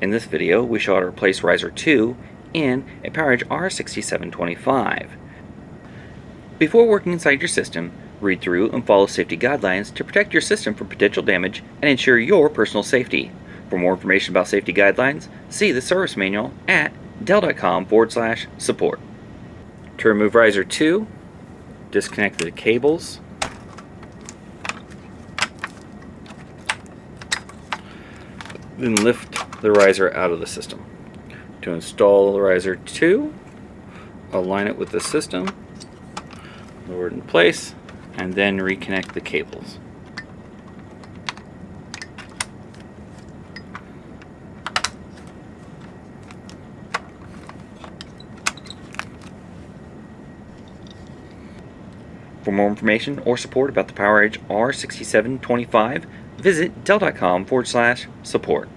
In this video, we show how to replace riser 2 in a PowerEdge R6725. Before working inside your system, read through and follow safety guidelines to protect your system from potential damage and ensure your personal safety. For more information about safety guidelines, see the service manual at dell.com/support. To remove riser 2, disconnect the cables. Then lift the riser out of the system. To install the riser 2, align it with the system, lower it in place, and then reconnect the cables. For more information or support about the PowerEdge R6725, visit dell.com/support.